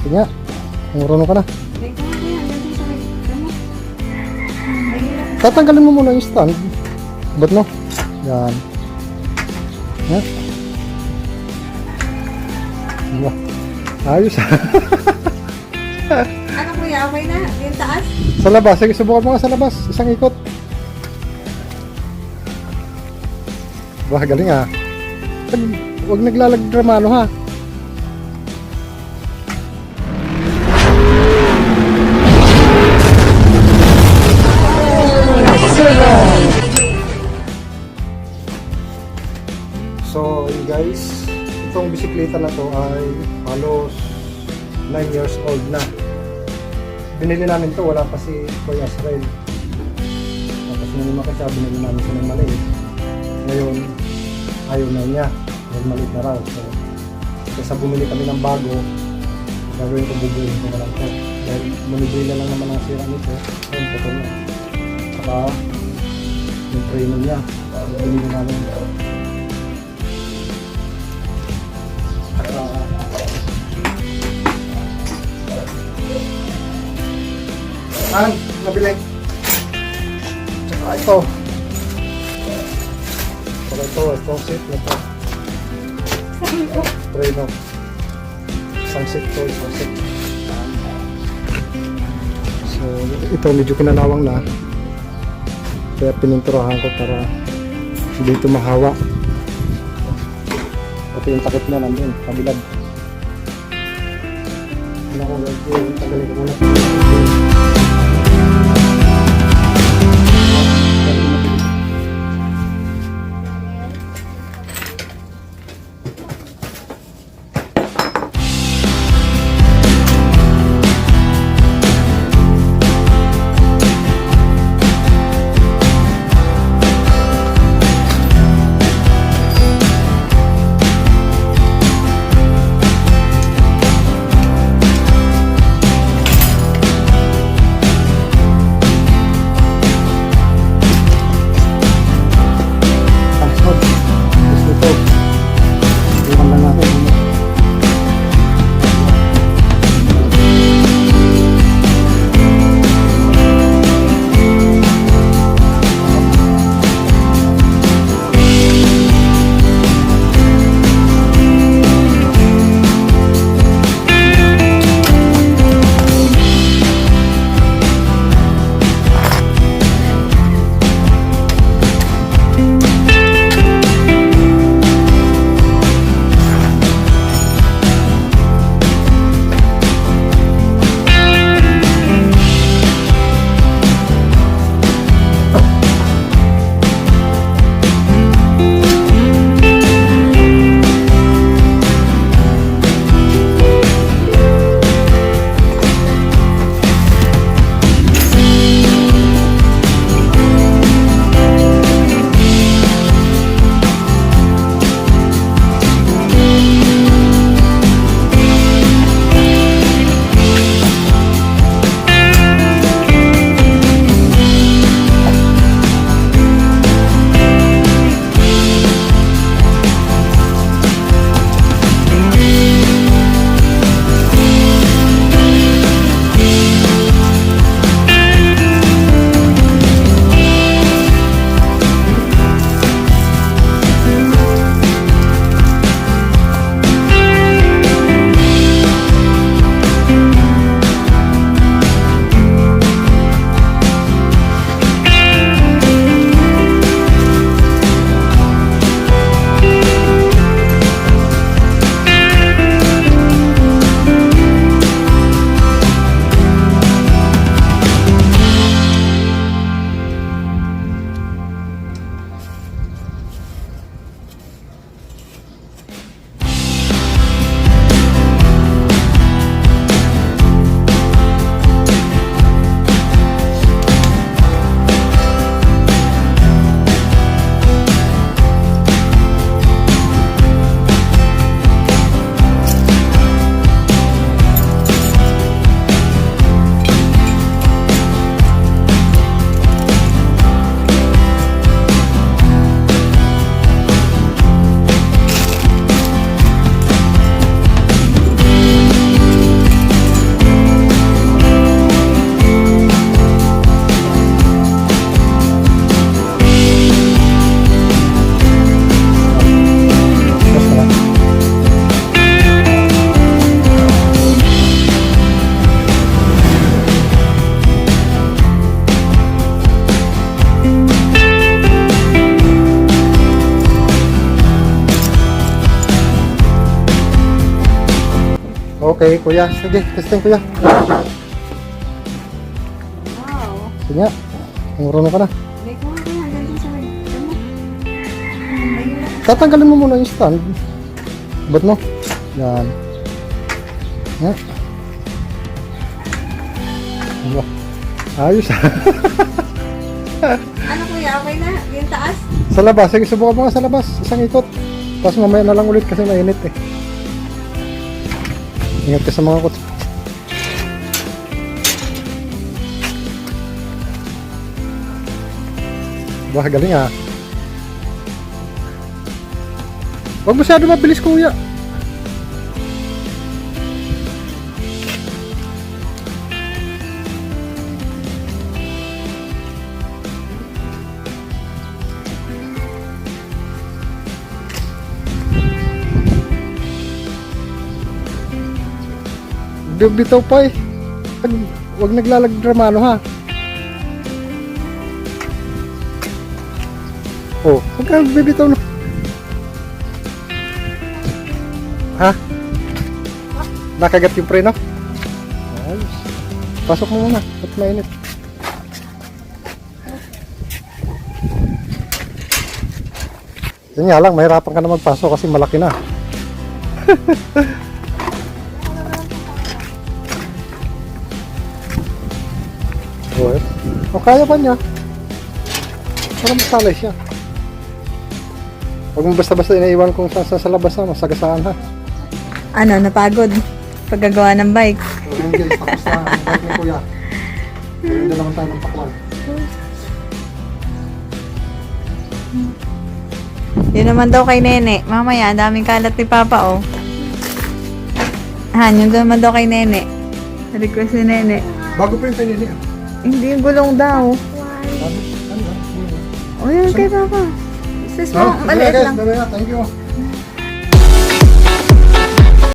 Sige nga. Marunong ka na. Tatanggalin mo muna yung stand. Ba't no? Yan. Yan. Diba? Ayos ha. Ano kuya, okay na? Yung taas? Sa labas. Sige, subukan mo nga sa labas. Isang ikot. Wah, galing ha. Huwag naglalagramano ha. So guys, itong bisikleta na to ay halos 9 years old na. Binili namin to, wala pa si Kuya Asrael. Tapos nung lumaki siya, binili namin siya ng maliit. Ngayon, ayaw na niya. Dahil maliit na raw. So, kaysa bumili kami ng bago, gagawin ko, bubuhin ko na lang to. Dahil manibila lang naman ang sira nito. Ayun, putol na. Saka, yung training niya. Binili namin ito. Nabili. Tsaka ito. Tsaka itong seat na ito. Treno. Isang seat to, isang seat. So, ito medyo kinanawang na. Kaya pininturahan ko para hindi ito mahawa. Pati yung takip niya nandun, kabilad. Ano ko gagawin? Tagalin ko muna. Okay, kuya. Sige, testing kuya. Wow. Sige nga. Marunong ka na. May kuha ko yan. Ganun sa may... Ano? Ayun. Tatanggalin mo muna yung stand. Ba't mo? Yan. Yan. Wah. Ayos ah. Ano kuya? Okay na? Yung taas? Sa labas. Sige, subukan mo nga sa labas. Isang ikot. Tapos mamaya na lang ulit kasi mainit eh. Ingat ka sa mga kot. Wah, galing ah. Huwag masyado mabilis kuya. Bitaw pa eh. Huwag naglalagdramano ha. Oh, huwag ka bibitaw na. Ha? Nakagat yung preno? Ayos. Pasok mo muna. At mainit. Yun nga lang, mahirapan ka na magpasok kasi malaki na. O kaya pa niya. Para masalay siya. Huwag mo basta-basta inaiwan kung saan sa labas na, masagasaan ha. Ano? Napagod? Paggagawa ng bike? Angel, tapos na ang bike ni kuya. Hindi naman tayo ng pakwan. Yun naman daw kay Nene. Mamaya, ang daming kalat ni Papa, oh. Han, yun naman daw kay Nene. Request ni Nene. Bago pa yung pinili. Hindi, gulong daw. Ano? O, yun kay Papa. Sis mo, maliit lang. Thank you.